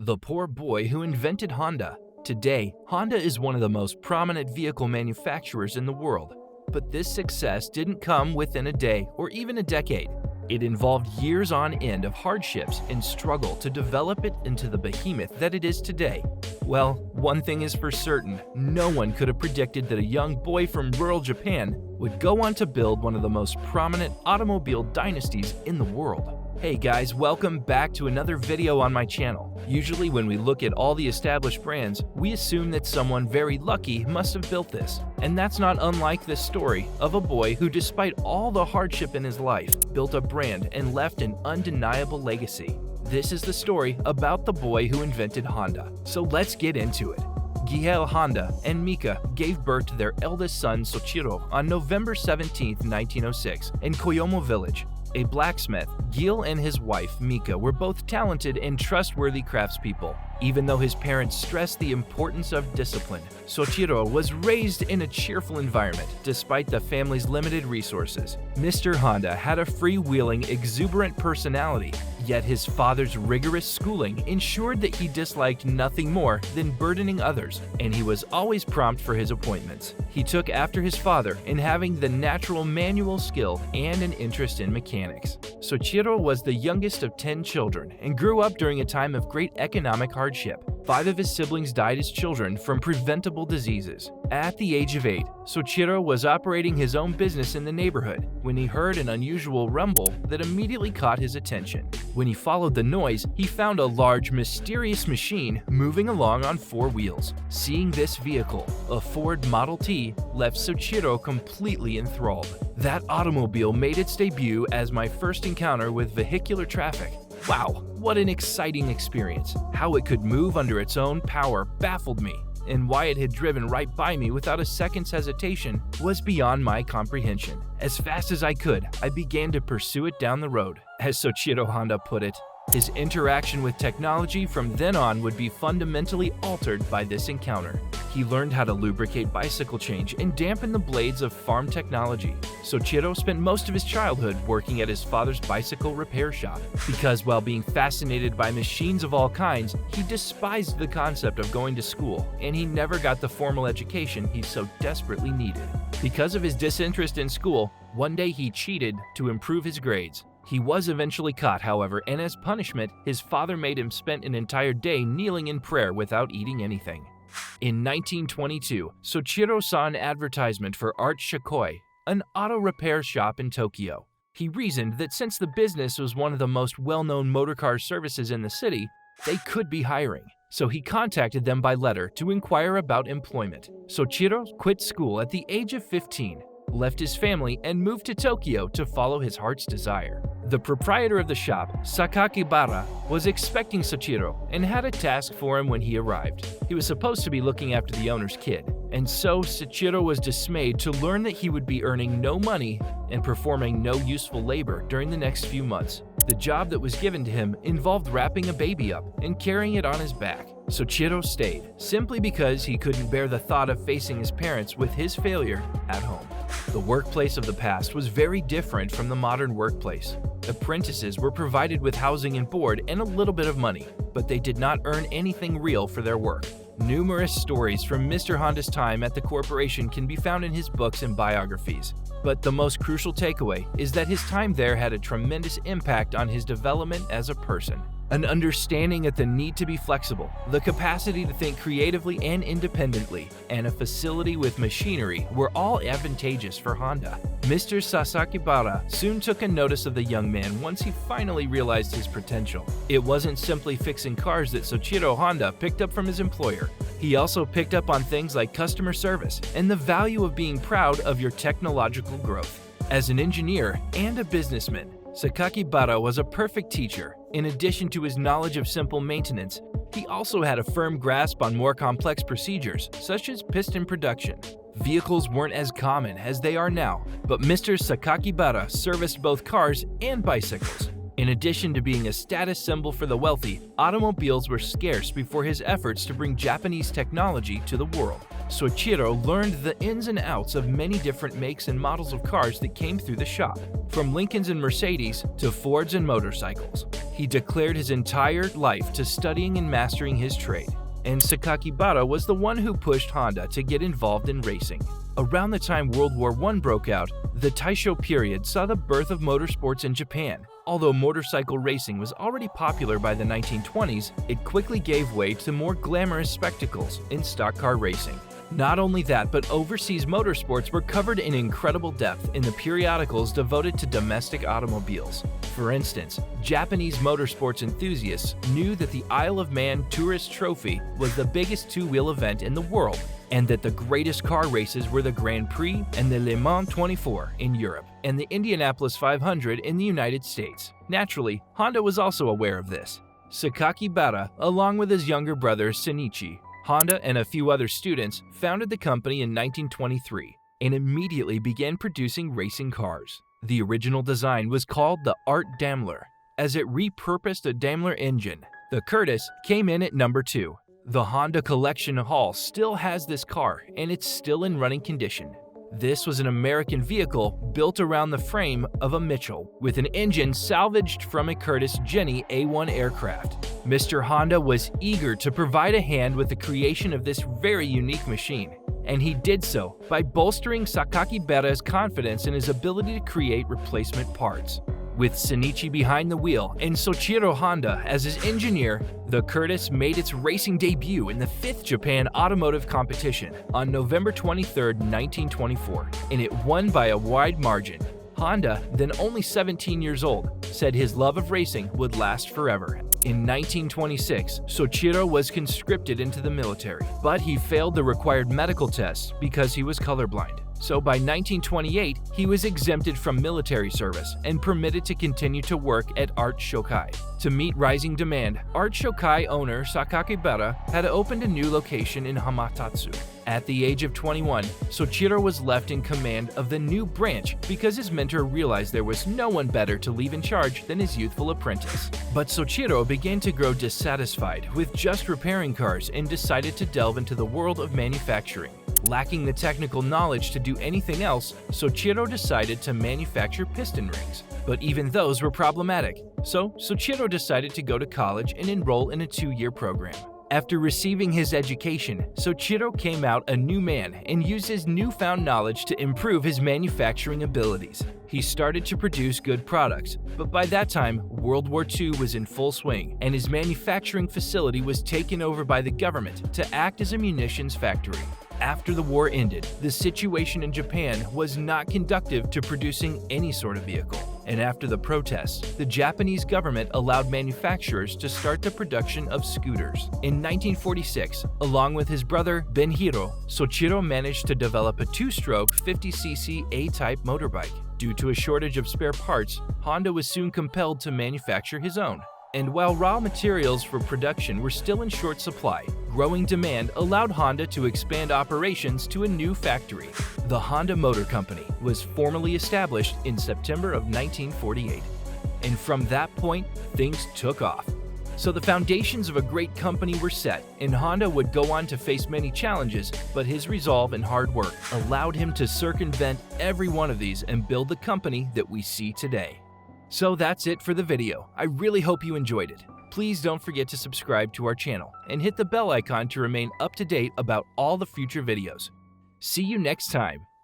The poor boy who invented Honda. Today, Honda is one of the most prominent vehicle manufacturers in the world. But this success didn't come within a day or even a decade. It involved years on end of hardships and struggle to develop it into the behemoth that it is today. Well, one thing is for certain, no one could have predicted that a young boy from rural Japan would go on to build one of the most prominent automobile dynasties in the world. Hey guys, welcome back to another video on my channel. Usually when we look at all the established brands, we assume that someone very lucky must have built this. And that's not unlike this story of a boy who, despite all the hardship in his life, built a brand and left an undeniable legacy. This is the story about the boy who invented Honda. So let's get into it. Gihel Honda and Mika gave birth to their eldest son Soichiro on November 17, 1906 in Koyomo Village. A blacksmith, Gil and his wife, Mika, were both talented and trustworthy craftspeople. Even though his parents stressed the importance of discipline, Soichiro was raised in a cheerful environment despite the family's limited resources. Mr. Honda had a freewheeling, exuberant personality, yet his father's rigorous schooling ensured that he disliked nothing more than burdening others, and he was always prompt for his appointments. He took after his father in having the natural manual skill and an interest in mechanics. Soichiro was the youngest of 10 children and grew up during a time of great economic hardship. 5 of his siblings died as children from preventable diseases. At the age of 8, Soichiro was operating his own business in the neighborhood when he heard an unusual rumble that immediately caught his attention. When he followed the noise, he found a large, mysterious machine moving along on 4 wheels. Seeing this vehicle, a Ford Model T, left Soichiro completely enthralled. That automobile made its debut as my first encounter with vehicular traffic. Wow, what an exciting experience. How it could move under its own power baffled me, and why it had driven right by me without a second's hesitation was beyond my comprehension. As fast as I could, I began to pursue it down the road. As Soichiro Honda put it, his interaction with technology from then on would be fundamentally altered by this encounter. He learned how to lubricate bicycle change and dampen the blades of farm technology. Soichiro spent most of his childhood working at his father's bicycle repair shop, because while being fascinated by machines of all kinds, he despised the concept of going to school, and he never got the formal education he so desperately needed. Because of his disinterest in school, one day he cheated to improve his grades. He was eventually caught, however, and as punishment, his father made him spend an entire day kneeling in prayer without eating anything. In 1922, Soichiro saw an advertisement for Art Shikoi, an auto repair shop in Tokyo. He reasoned that since the business was one of the most well-known motorcar services in the city, they could be hiring. So he contacted them by letter to inquire about employment. Soichiro quit school at the age of 15, left his family, and moved to Tokyo to follow his heart's desire. The proprietor of the shop, Sakakibara, was expecting Soichiro and had a task for him when he arrived. He was supposed to be looking after the owner's kid, and so Soichiro was dismayed to learn that he would be earning no money and performing no useful labor during the next few months. The job that was given to him involved wrapping a baby up and carrying it on his back. Soichiro stayed, simply because he couldn't bear the thought of facing his parents with his failure at home. The workplace of the past was very different from the modern workplace. Apprentices were provided with housing and board and a little bit of money, but they did not earn anything real for their work. Numerous stories from Mr. Honda's time at the corporation can be found in his books and biographies, but the most crucial takeaway is that his time there had a tremendous impact on his development as a person. An understanding of the need to be flexible, the capacity to think creatively and independently, and a facility with machinery were all advantageous for Honda. Mr. Sakakibara soon took a notice of the young man once he finally realized his potential. It wasn't simply fixing cars that Soichiro Honda picked up from his employer. He also picked up on things like customer service and the value of being proud of your technological growth. As an engineer and a businessman, Sakakibara was a perfect teacher. In addition to his knowledge of simple maintenance, he also had a firm grasp on more complex procedures, such as piston production. Vehicles weren't as common as they are now, but Mr. Sakakibara serviced both cars and bicycles. In addition to being a status symbol for the wealthy, automobiles were scarce before his efforts to bring Japanese technology to the world. Soichiro learned the ins and outs of many different makes and models of cars that came through the shop, from Lincolns and Mercedes to Fords and motorcycles. He declared his entire life to studying and mastering his trade, and Sakakibara was the one who pushed Honda to get involved in racing. Around the time World War I broke out, the Taisho period saw the birth of motorsports in Japan. Although motorcycle racing was already popular by the 1920s, it quickly gave way to more glamorous spectacles in stock car racing. Not only that, but overseas motorsports were covered in incredible depth in the periodicals devoted to domestic automobiles. For instance, Japanese motorsports enthusiasts knew that the Isle of Man Tourist Trophy was the biggest two-wheel event in the world, and that the greatest car races were the Grand Prix and the Le Mans 24 in Europe, and the Indianapolis 500 in the United States. Naturally, Honda was also aware of this. Sakakibara, along with his younger brother Shinichi, Honda and a few other students founded the company in 1923 and immediately began producing racing cars. The original design was called the Art Daimler, as it repurposed a Daimler engine. The Curtiss came in at number 2. The Honda Collection Hall still has this car, and it's still in running condition. This was an American vehicle built around the frame of a Mitchell, with an engine salvaged from a Curtiss Jenny A1 aircraft. Mr. Honda was eager to provide a hand with the creation of this very unique machine, and he did so by bolstering Sakakibara's confidence in his ability to create replacement parts. With Shinichi behind the wheel and Soichiro Honda as his engineer, the Curtiss made its racing debut in the 5th Japan Automotive Competition on November 23, 1924, and it won by a wide margin. Honda, then only 17 years old, said his love of racing would last forever. In 1926, Soichiro was conscripted into the military, but he failed the required medical tests because he was colorblind. So by 1928, he was exempted from military service and permitted to continue to work at Art Shokai. To meet rising demand, Art Shokai owner Sakakibara had opened a new location in Hamamatsu. At the age of 21, Soichiro was left in command of the new branch because his mentor realized there was no one better to leave in charge than his youthful apprentice. But Soichiro began to grow dissatisfied with just repairing cars and decided to delve into the world of manufacturing. Lacking the technical knowledge to do anything else, Soichiro decided to manufacture piston rings. But even those were problematic, so Soichiro decided to go to college and enroll in a 2-year program. After receiving his education, Soichiro came out a new man and used his newfound knowledge to improve his manufacturing abilities. He started to produce good products, but by that time, World War II was in full swing, and his manufacturing facility was taken over by the government to act as a munitions factory. After the war ended, the situation in Japan was not conducive to producing any sort of vehicle. And after the protests, the Japanese government allowed manufacturers to start the production of scooters. In 1946, along with his brother Benhiro, Soichiro managed to develop a 2-stroke 50cc A-type motorbike. Due to a shortage of spare parts, Honda was soon compelled to manufacture his own. And while raw materials for production were still in short supply, growing demand allowed Honda to expand operations to a new factory. The Honda Motor Company was formally established in September of 1948. And from that point, things took off. So the foundations of a great company were set, and Honda would go on to face many challenges, but his resolve and hard work allowed him to circumvent every one of these and build the company that we see today. So that's it for the video. I really hope you enjoyed it. Please don't forget to subscribe to our channel and hit the bell icon to remain up to date about all the future videos. See you next time.